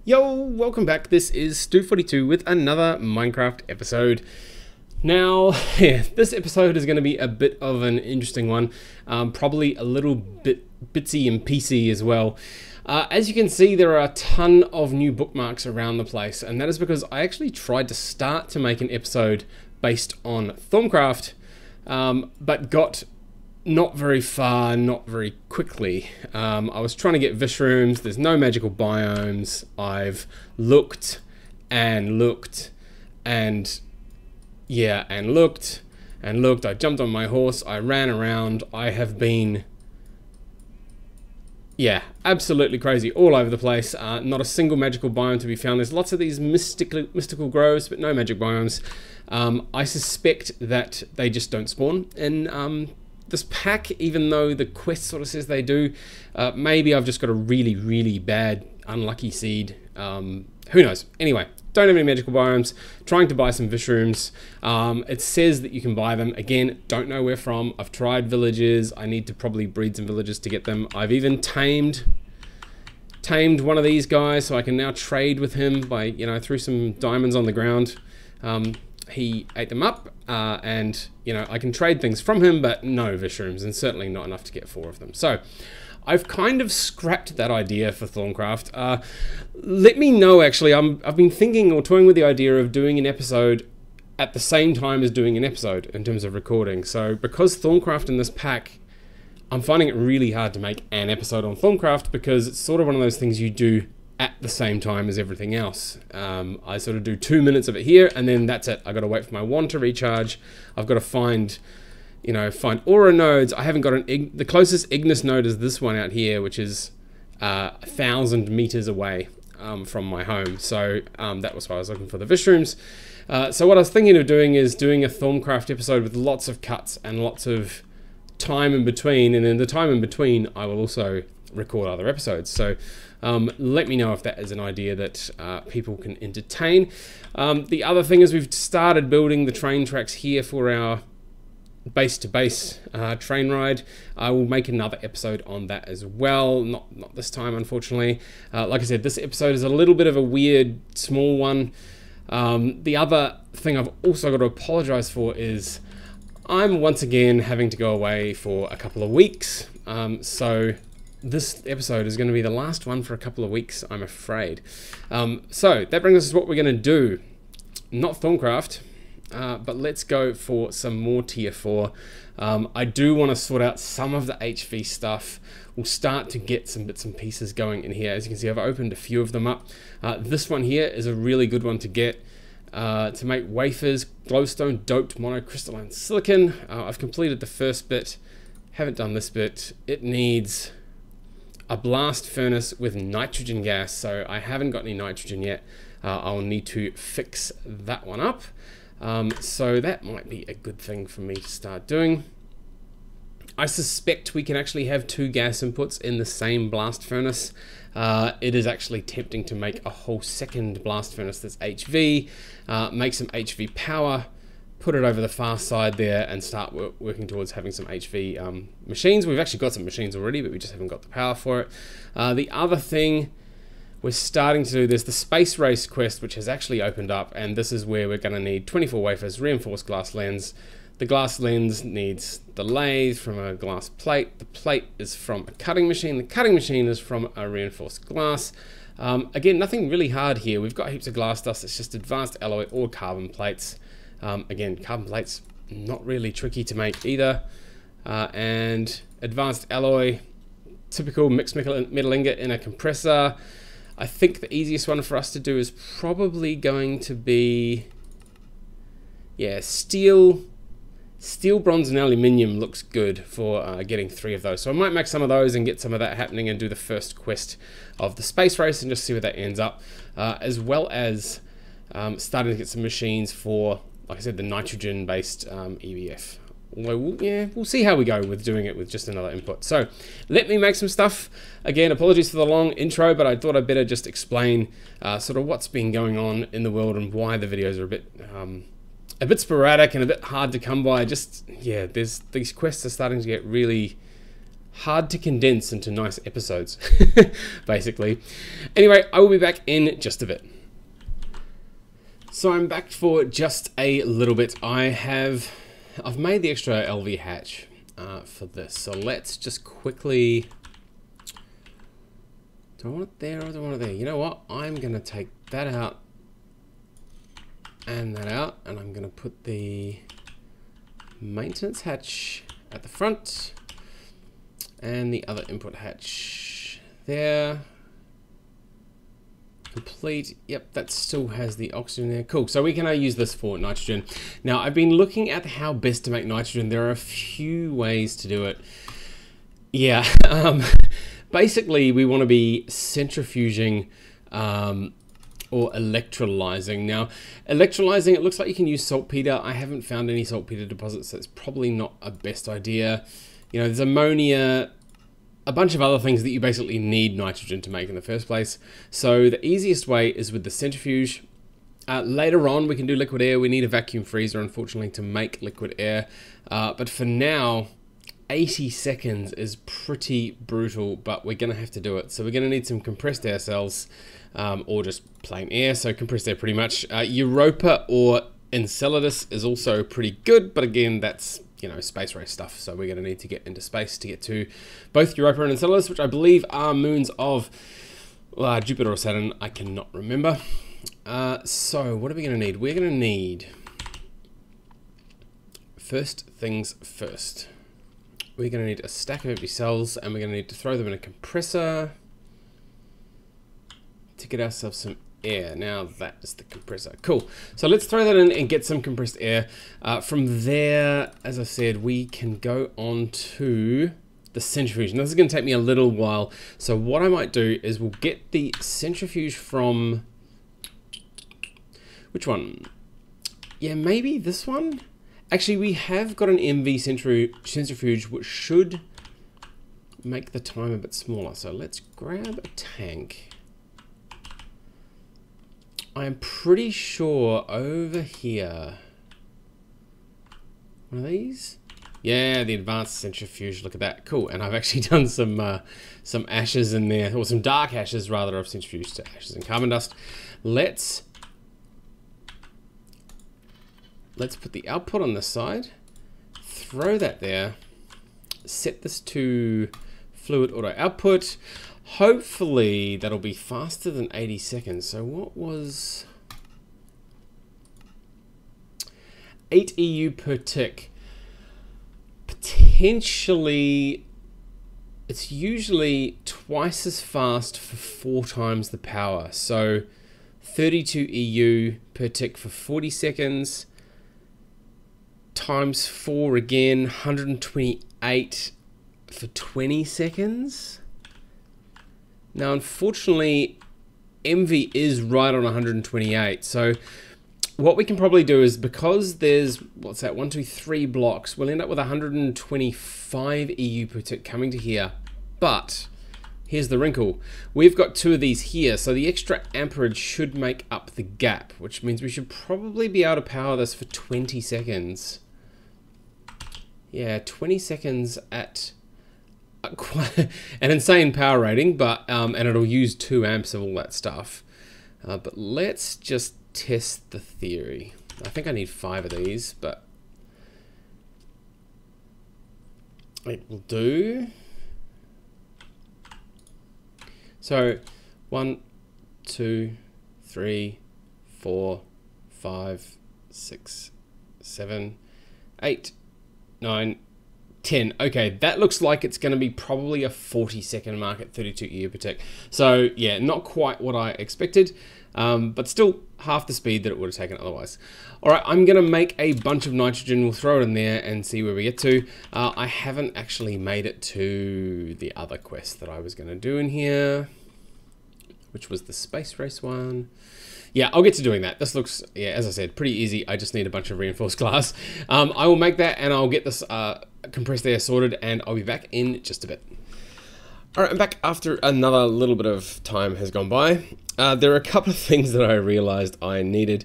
Yo, welcome back. This is Stu42 with another Minecraft episode. Now, this episode is going to be a bit of an interesting one, probably a little bit bitsy and piecey as well. As you can see, there are a ton of new bookmarks around the place, and that is because I actually tried to start to make an episode based on Thaumcraft, but got not very far, not very quickly. I was trying to get Vish rooms. There's no magical biomes. I've looked and looked and looked and looked. I jumped on my horse. I ran around. I have been, absolutely crazy all over the place. Not a single magical biome to be found. There's lots of these mystical groves, but no magic biomes. I suspect that they just don't spawn in this pack, even though the quest sort of says they do. Maybe I've just got a really bad unlucky seed. Who knows? Anyway, don't have any magical biomes. Trying to buy some Vish rooms. It says that you can buy them. Again, don't know where from. I've tried villages. I need to probably breed some villages to get them. I've even tamed one of these guys, so I can now trade with him by, threw some diamonds on the ground. He ate them up, and I can trade things from him, but no Vish rooms, and certainly not enough to get 4 of them. So I've kind of scrapped that idea for Thaumcraft. Let me know, actually. I've been thinking or toying with the idea of doing an episode at the same time as doing an episode in terms of recording. So because Thaumcraft in this pack, I'm finding it really hard to make an episode on Thaumcraft because it's sort of one of those things you do at the same time as everything else. I sort of do 2 minutes of it here, and then that's it. I got to wait for my wand to recharge. I've got to find aura nodes. I haven't got the closest Ignis node is this one out here, which is 1,000 meters away from my home. So that was why I was looking for the Vish rooms. So what I was thinking of doing is doing a Thaumcraft episode with lots of cuts and lots of time in between, and in the time in between I will also record other episodes. So let me know if that is an idea that people can entertain. The other thing is we've started building the train tracks here for our base-to-base train ride. I will make another episode on that as well. Not this time, unfortunately. Like I said, this episode is a little bit of a weird, small one. The other thing I've also got to apologize for is I'm once again having to go away for a couple of weeks. So this episode is going to be the last one for a couple of weeks, I'm afraid. So that brings us to what we're going to do. Not Thaumcraft, but let's go for some more tier 4. I do want to sort out some of the HV stuff. We'll start to get some bits and pieces going in here. As you can see, I've opened a few of them up. This one here is a really good one to get. To make wafers, glowstone doped monocrystalline silicon. I've completed the first bit, haven't done this bit. It needs a blast furnace with nitrogen gas, so I haven't got any nitrogen yet. I'll need to fix that one up. So that might be a good thing for me to start doing. I suspect we can actually have 2 gas inputs in the same blast furnace. It is actually tempting to make a whole second blast furnace that's HV, make some HV power, put it over the far side there, and start working towards having some HV machines. We've actually got some machines already, but we just haven't got the power for it. The other thing we're starting to do, there's the space race quest, which has actually opened up, and this is where we're going to need 24 wafers, reinforced glass lens. The glass lens needs the lathe from a glass plate. The plate is from a cutting machine. The cutting machine is from a reinforced glass. Again, nothing really hard here. We've got heaps of glass dust. It's just advanced alloy or carbon plates. Again, carbon plates, not really tricky to make either. And advanced alloy, typical mixed metal ingot in a compressor. I think the easiest one for us to do is probably going to be, steel, bronze, and aluminium looks good for getting 3 of those. So I might make some of those and get some of that happening and do the first quest of the space race and just see where that ends up. As well as starting to get some machines for, like I said, the nitrogen-based EVF. Although, we'll see how we go with doing it with just another input. So let me make some stuff. Again, apologies for the long intro, but I thought I'd better just explain sort of what's been going on in the world and why the videos are a bit sporadic and a bit hard to come by. Just, these quests are starting to get really hard to condense into nice episodes, basically. Anyway, I will be back in just a bit. So I'm back for just a little bit. I've made the extra LV hatch for this. So let's just quickly, do I want it there or do I want it there? You know what? I'm gonna take that out and that out, and I'm gonna put the maintenance hatch at the front and the other input hatch there. Complete. Yep, that still has the oxygen there. Cool. So we can use this for nitrogen. Now, I've been looking at how best to make nitrogen. There are a few ways to do it. Yeah. Basically, we want to be centrifuging or electrolyzing. Now, electrolyzing, it looks like you can use saltpeter. I haven't found any saltpeter deposits, so it's probably not a best idea. You know, there's ammonia, a bunch of other things that you basically need nitrogen to make in the first place. So the easiest way is with the centrifuge. Later on, we can do liquid air. We need a vacuum freezer, unfortunately, to make liquid air. But for now, 80 seconds is pretty brutal, but we're going to have to do it. So we're going to need some compressed air cells, or just plain air. So compressed air pretty much. Europa or Enceladus is also pretty good, but again, that's, you know, space race stuff. So we're going to need to get into space to get to both Europa and Enceladus, which I believe are moons of Jupiter or Saturn. I cannot remember. So what are we going to need? We're going to need, first things first, we're going to need a stack of empty cells, and we're going to need to throw them in a compressor to get ourselves some air. Now that is the compressor. Cool. So let's throw that in and get some compressed air. From there, as I said, we can go on to the centrifuge. Now this is going to take me a little while. So what I might do is we'll get the centrifuge from, which one? Yeah, maybe this one. Actually, we have got an MV centrifuge, which should make the time a bit smaller. So let's grab a tank. I'm pretty sure over here, one of these? Yeah, the advanced centrifuge, look at that, cool. And I've actually done some ashes in there, or some dark ashes rather, of centrifuge to ashes and carbon dust. Let's put the output on this side, throw that there, set this to fluid auto output. Hopefully that'll be faster than 80 seconds. So what was 8 EU per tick? Potentially, it's usually twice as fast for 4 times the power. So 32 EU per tick for 40 seconds, times 4 again, 128 for 20 seconds. Now, unfortunately, MV is right on 128. So what we can probably do is, because there's, what's that, 1, 2, 3 blocks, we'll end up with 125 EU per tick coming to here. But here's the wrinkle. We've got 2 of these here, so the extra amperage should make up the gap, which means we should probably be able to power this for 20 seconds. Yeah, 20 seconds at quite an insane power rating, but and it'll use 2 amps of all that stuff. But let's just test the theory. I think I need 5 of these, but it will do. So 1, 2, 3, 4, 5, 6, 7, 8, 9, 10. Okay, that looks like it's going to be probably a 40-second mark at 32 EU per tick. So yeah, not quite what I expected, but still half the speed that it would have taken otherwise. All right, I'm going to make a bunch of nitrogen. We'll throw it in there and see where we get to. I haven't actually made it to the other quest that I was going to do in here, which was the space race one. Yeah, I'll get to doing that. This looks, yeah, as I said, pretty easy. I just need a bunch of reinforced glass. I will make that, and I'll get this compressed air sorted, and I'll be back in just a bit. All right, I'm back after another little bit of time has gone by. There are a couple of things that I realized I needed.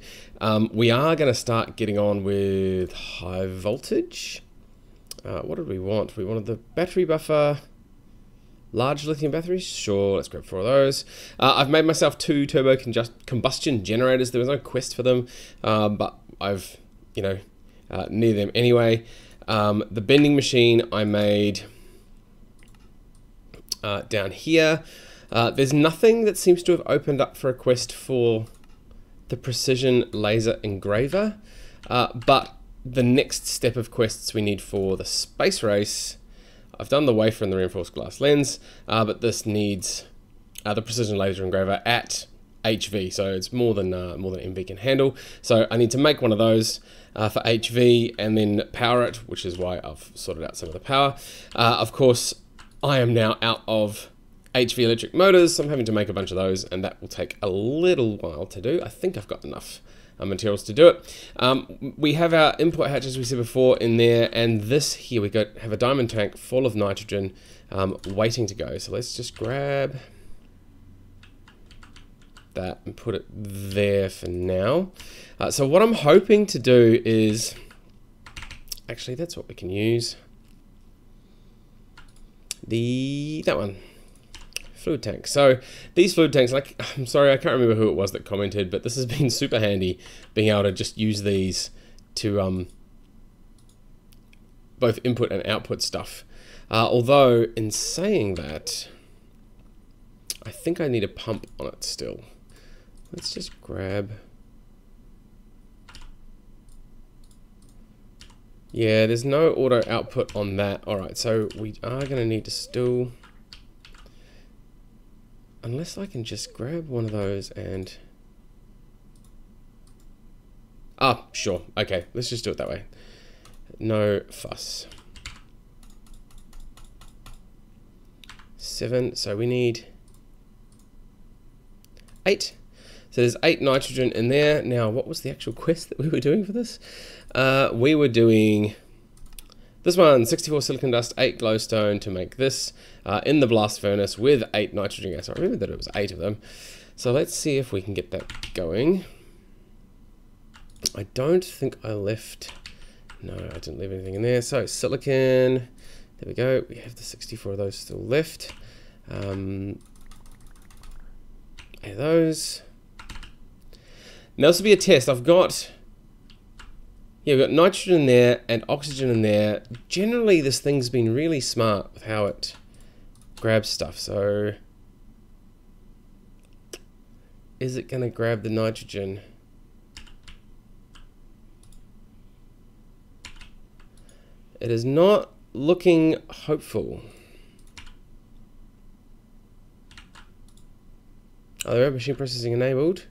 We are going to start getting on with high voltage. What did we want? We wanted the battery buffer. Large lithium batteries? Sure, let's grab 4 of those. I've made myself 2 turbo combustion generators. There was no quest for them, but I've, near them anyway. The bending machine I made down here. There's nothing that seems to have opened up for a quest for the precision laser engraver, but the next step of quests we need for the space race, I've done the wafer and the reinforced glass lens, but this needs the precision laser engraver at HV, so it's more than MV can handle. So I need to make one of those for HV and then power it, which is why I've sorted out some of the power. Of course, I am now out of HV electric motors, so I'm having to make a bunch of those, and that will take a little while to do. I think I've got enough materials to do it. We have our input hatch, as we said before, in there, and this here we have a diamond tank full of nitrogen waiting to go. So let's just grab that and put it there for now. So what I'm hoping to do is, actually that's what we can use. That one. Fluid tank. So these fluid tanks, I'm sorry, I can't remember who it was that commented, but this has been super handy being able to just use these to both input and output stuff. Although in saying that, I think I need a pump on it still. Let's just grab. Yeah, there's no auto output on that. All right, so we are going to need to still, unless I can just grab one of those and... sure. Okay, let's just do it that way. No fuss. 7, so we need 8. So there's 8 nitrogen in there. Now, what was the actual quest that we were doing for this? We were doing this one, 64 silicon dust, 8 glowstone to make this in the blast furnace with 8 nitrogen gas. I remember that it was 8 of them. So let's see if we can get that going. I don't think I left... No, I didn't leave anything in there. So silicon, there we go. We have the 64 of those still left. 8 of those. Now this will be a test. I've got... Yeah, we've got nitrogen in there and oxygen in there. Generally, this thing's been really smart with how it grabs stuff. So, is it going to grab the nitrogen? It is not looking hopeful. Are there machine processing enabled?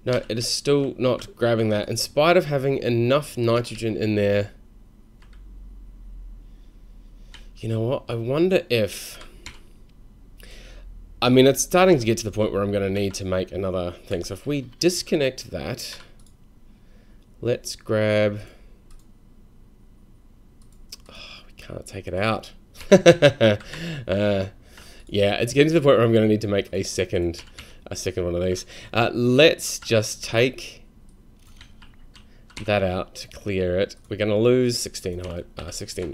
No, it is still not grabbing that, in spite of having enough nitrogen in there. You know what? I wonder if... I mean, it's starting to get to the point where I'm going to need to make another thing. So if we disconnect that, let's grab... Oh, we can't take it out. Yeah, it's getting to the point where I'm going to need to make a second one of these. Let's just take that out to clear it. We're going to lose 16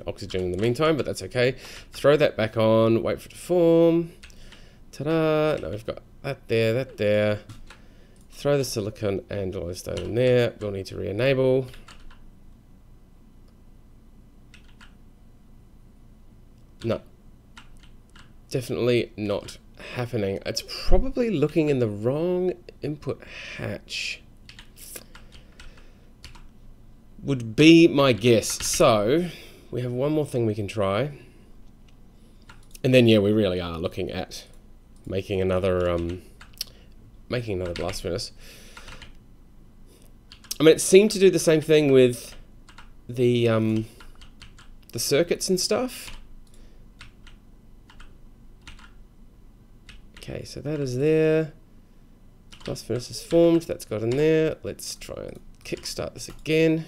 oxygen in the meantime, but that's okay. Throw that back on, wait for it to form. Ta-da! Now we've got that there, that there. Throw the silicon and glowstone in there. We'll need to re-enable. No. Definitely not happening. It's probably looking in the wrong input hatch, would be my guess. So we have one more thing we can try, and then yeah, we really are looking at making another blast furnace. I mean, it seemed to do the same thing with the circuits and stuff. Okay, so that is there. Blast furnace is formed. That's got in there. Let's try and kickstart this again.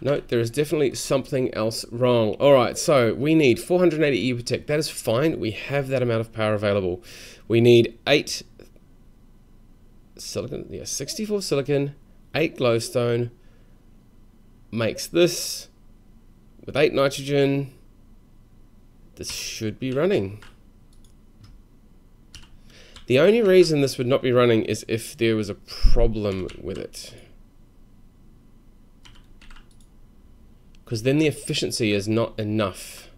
No, there is definitely something else wrong. All right, so we need 480 EU per tick. That is fine. We have that amount of power available. We need 8 silicon. Yeah, 64 silicon, 8 glowstone makes this with 8 nitrogen. This should be running. The only reason this would not be running is if there was a problem with it. Because then the efficiency is not enough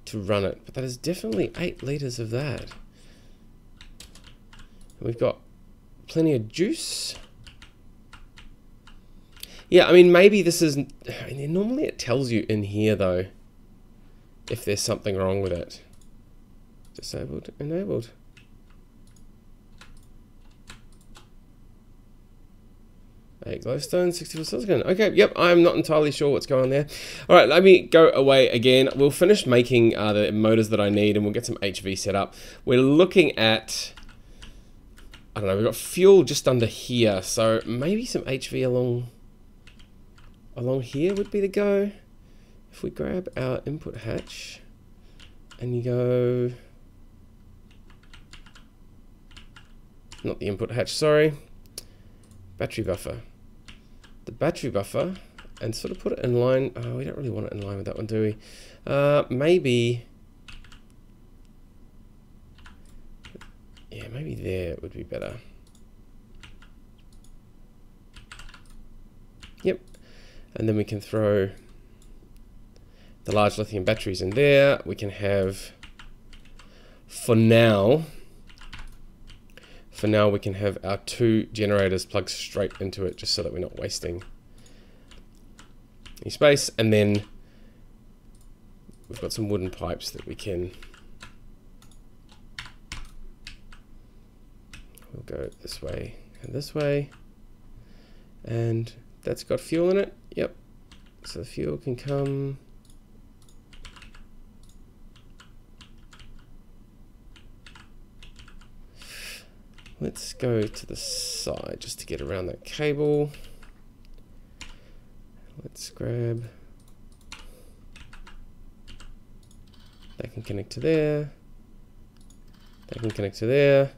to run it. But that is definitely 8 liters of that. We've got plenty of juice. Yeah, I mean, maybe this is... normally it tells you in here, though, if there's something wrong with it. Disabled, enabled. Eight glowstone, 64 silicon. Okay, yep, I'm not entirely sure what's going on there. All right, let me go away again. We'll finish making the motors that I need, and we'll get some HV set up. We're looking at... I don't know, we've got fuel just under here, so maybe some HV along here would be the go. If we grab our input hatch and you go, not the input hatch, sorry, battery buffer. The battery buffer, and sort of put it in line. Oh, we don't really want it in line with that one, do we? Maybe, yeah, maybe there would be better. Yep. And then we can throw the large lithium batteries in there. We can have, for now we can have our 2 generators plugged straight into it, just so that we're not wasting any space. And then we've got some wooden pipes that we can, we'll go this way and this way, and that's got fuel in it. Yep, so the fuel can come let's go to the side just to get around that cable. Let's grab, that can connect to there, that can connect to there.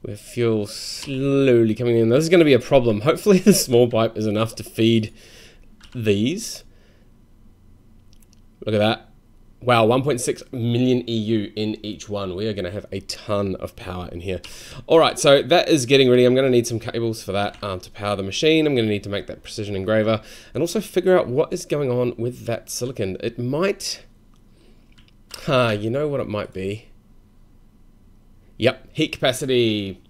With fuel slowly coming in. This is going to be a problem. Hopefully the small pipe is enough to feed these. Look at that. Wow, 1.6 million EU in each one. We are going to have a ton of power in here. All right, so that is getting ready. I'm going to need some cables for that to power the machine. I'm going to need to make that precision engraver and also figure out what is going on with that silicon. It might... you know what it might be? Yep, heat capacity,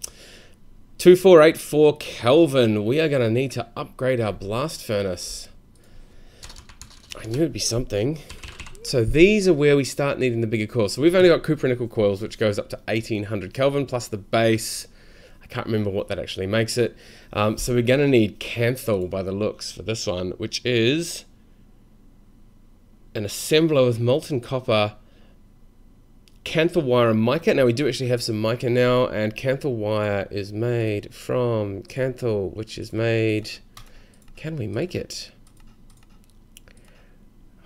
2484 Kelvin. We are going to need to upgrade our blast furnace. I knew it'd be something. So these are where we start needing the bigger coils. So we've only got cupronickel coils, which goes up to 1800 Kelvin, plus the base. I can't remember what that actually makes it. So we're going to need Canthal by the looks for this one, which is an assembler with molten copper, Canthal wire and mica. Now we do actually have some mica now, and Canthal wire is made from Canthal, which is made... Can we make it?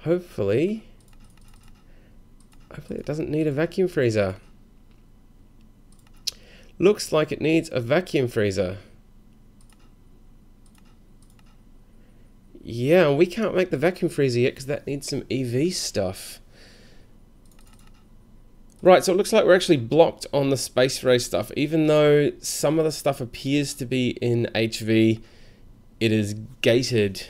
Hopefully it doesn't need a vacuum freezer. Looks like it needs a vacuum freezer. Yeah, we can't make the vacuum freezer yet because that needs some EV stuff. Right, so it looks like we're actually blocked on the space race stuff. Even though some of the stuff appears to be in HV, it is gated.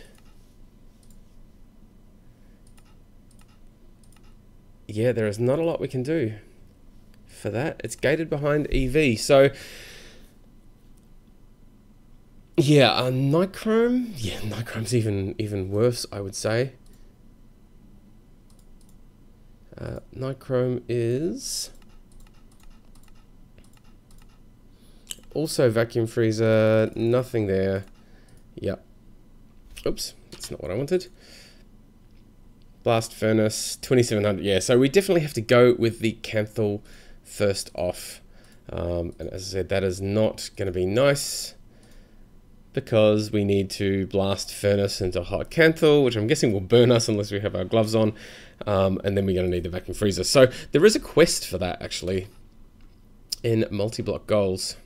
Yeah, there is not a lot we can do for that. It's gated behind EV. So, yeah, nichrome. Yeah, nichrome's even worse, I would say. Nichrome is also vacuum freezer, nothing there. Yep. Oops, that's not what I wanted. Blast furnace, 2700. Yeah, so we definitely have to go with the Canthal first off. And as I said, that is not going to be nice because we need to blast furnace into hot Canthal, which I'm guessing will burn us unless we have our gloves on. And then we're going to need the vacuum freezer. So there is a quest for that actually in multi-block goals.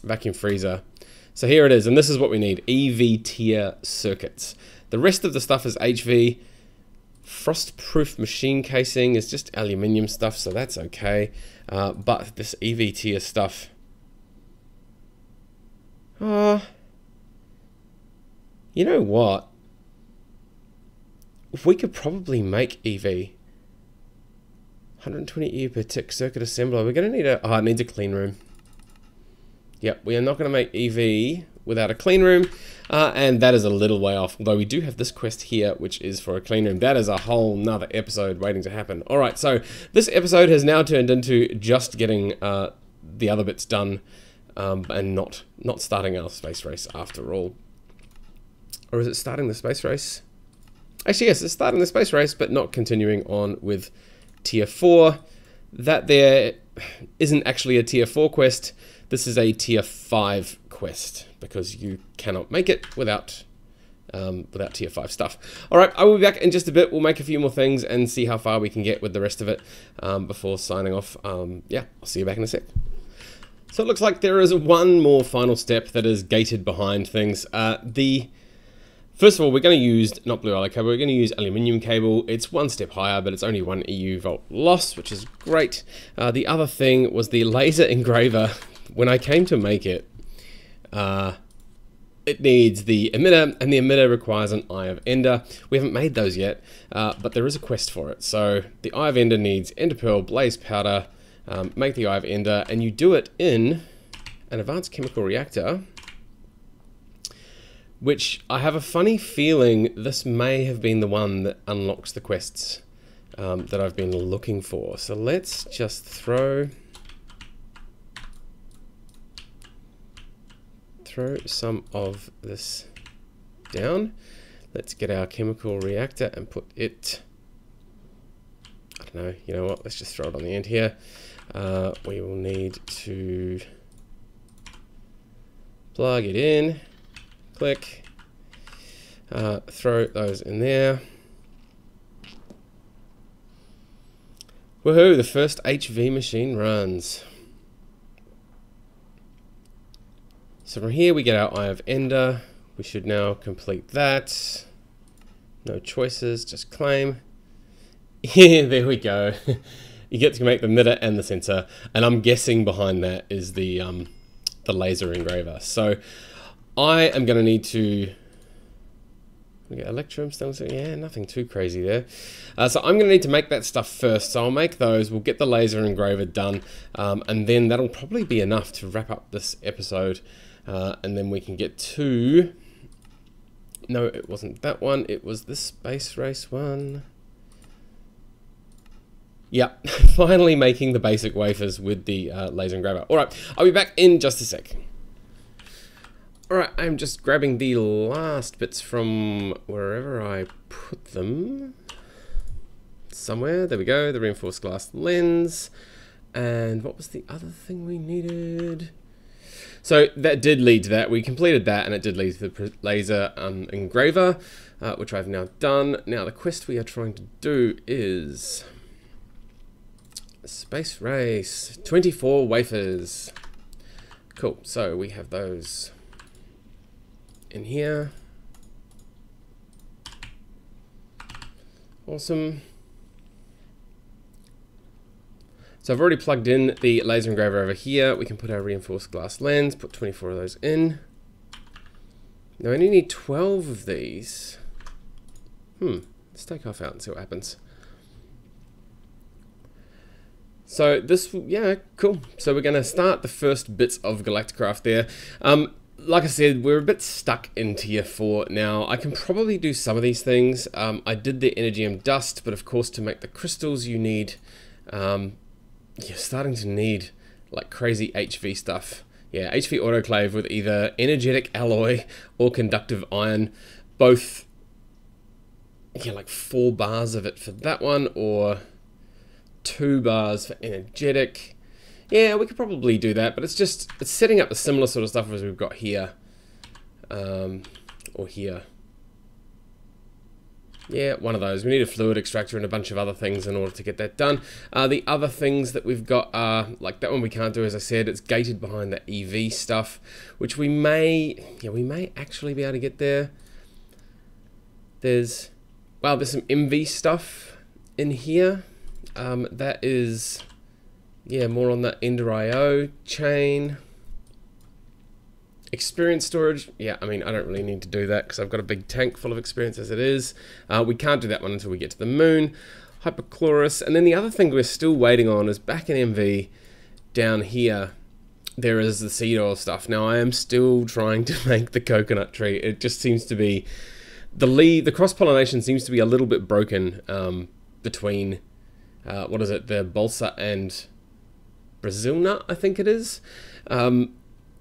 vacuum freezer. So here it is, and this is what we need, EV tier circuits. The rest of the stuff is HV. Frost-proof machine casing is just aluminium stuff, so that's okay. But this EV tier stuff, you know what? We could probably make EV. 120 EU per tick circuit assembler. We're going to need a... Oh, it needs a clean room. Yep, we are not going to make EV without a clean room. And that is a little way off. Although we do have this quest here, which is for a clean room. That is a whole nother episode waiting to happen. Alright, so this episode has now turned into just getting the other bits done. And not starting our space race after all. Or is it starting the space race? Actually, yes, it's starting the space race, but not continuing on with Tier 4. That there isn't actually a Tier 4 quest. This is a Tier 5 quest, because you cannot make it without Tier 5 stuff. Alright, I will be back in just a bit. We'll make a few more things and see how far we can get with the rest of it before signing off. Yeah, I'll see you back in a sec. So it looks like there is one more final step that is gated behind things. First of all, we're going to use not blue alloy cable, we're going to use aluminium cable. It's one step higher, but it's only 1 EU volt loss, which is great. The other thing was the laser engraver. When I came to make it, it needs the emitter, and the emitter requires an Eye of Ender. We haven't made those yet, but there is a quest for it. So the Eye of Ender needs Ender Pearl, Blaze Powder, make the Eye of Ender, and you do it in an advanced chemical reactor, which I have a funny feeling this may have been the one that unlocks the quests that I've been looking for. So let's just throw some of this down. Let's get our chemical reactor and put it, I don't know, you know what, let's just throw it on the end here. We will need to plug it in. Click, throw those in there. Woohoo, the first HV machine runs. So from here we get our Eye of Ender. We should now complete that. No choices, just claim. Yeah, there we go. You get to make the emitter and the sensor, and I'm guessing behind that is the laser engraver. So I am going to need to get electrum, yeah, nothing too crazy there. So I'm going to need to make that stuff first. So I'll make those, we'll get the laser engraver done, and then that'll probably be enough to wrap up this episode. And then we can get to... No, it wasn't that one, it was the space race one. Yeah, finally making the basic wafers with the laser engraver. Alright, I'll be back in just a sec. Alright, I'm just grabbing the last bits from wherever I put them. Somewhere, there we go, the reinforced glass lens. And what was the other thing we needed? So that did lead to that. We completed that, and it did lead to the laser engraver, which I've now done. Now the quest we are trying to do is space race, 24 wafers. Cool, so we have those in here. Awesome. So I've already plugged in the laser engraver over here. We can put our reinforced glass lens, put 24 of those in. Now I only need 12 of these. Let's take off out and see what happens. So this, yeah, cool. So we're gonna start the first bits of Galacticraft there. Like I said, we're a bit stuck in Tier 4 now. I can probably do some of these things. I did the Energium Dust, but of course to make the crystals you need, you're starting to need like crazy HV stuff. Yeah, HV autoclave with either energetic alloy or conductive iron. Both, yeah, like 4 bars of it for that one, or 2 bars for energetic. Yeah, we could probably do that, but it's setting up the similar sort of stuff as we've got here, or here. Yeah, one of those. We need a fluid extractor and a bunch of other things in order to get that done. The other things that we've got are, like that one we can't do, as I said, it's gated behind the EV stuff, which we may actually be able to get there. There's some MV stuff in here. That is, yeah, more on the Ender IO chain. Experience storage, yeah, I mean, I don't really need to do that because I've got a big tank full of experience as it is. We can't do that one until we get to the moon. Hypochlorus, and then the other thing we're still waiting on is back in MV, down here, there is the seed oil stuff. Now, I am still trying to make the coconut tree. It just seems to be, the cross-pollination seems to be a little bit broken between, the balsa and Brazil nut, I think it is.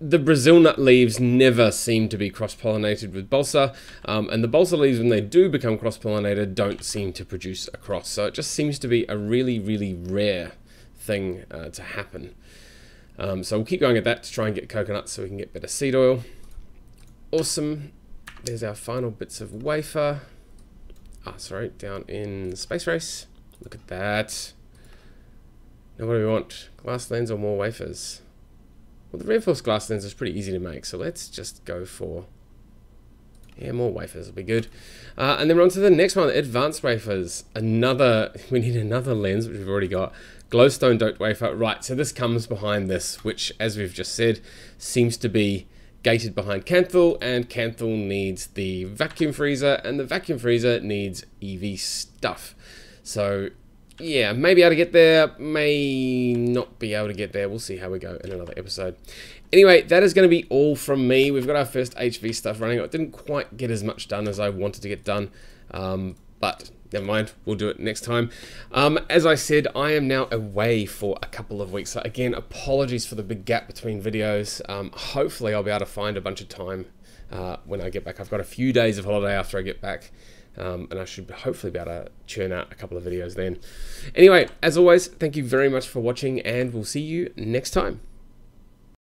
The Brazil nut leaves never seem to be cross-pollinated with balsa, and the balsa leaves, when they do become cross-pollinated, don't seem to produce a cross. So it just seems to be a really, really rare thing to happen. So we'll keep going at that to try and get coconuts so we can get better seed oil. Awesome. There's our final bits of wafer. Down in Space Race. Look at that. Now what do we want? Glass lens or more wafers? Well, the reinforced glass lens is pretty easy to make, so let's just go for, yeah, more wafers will be good. And then we're on to the next one, advanced wafers. We need another lens, which we've already got. Glowstone doped wafer. Right, so this comes behind this, which, as we've just said, seems to be gated behind Canthal, and Canthal needs the vacuum freezer, and the vacuum freezer needs EV stuff. So, yeah, may be able to get there, may not be able to get there. We'll see how we go in another episode. Anyway, that is going to be all from me. We've got our first HV stuff running. I didn't quite get as much done as I wanted to get done, but never mind, we'll do it next time. As I said, I am now away for a couple of weeks. So again, apologies for the big gap between videos. Hopefully I'll be able to find a bunch of time when I get back. I've got a few days of holiday after I get back. And I should hopefully be able to churn out a couple of videos then. Anyway, as always, thank you very much for watching, and we'll see you next time.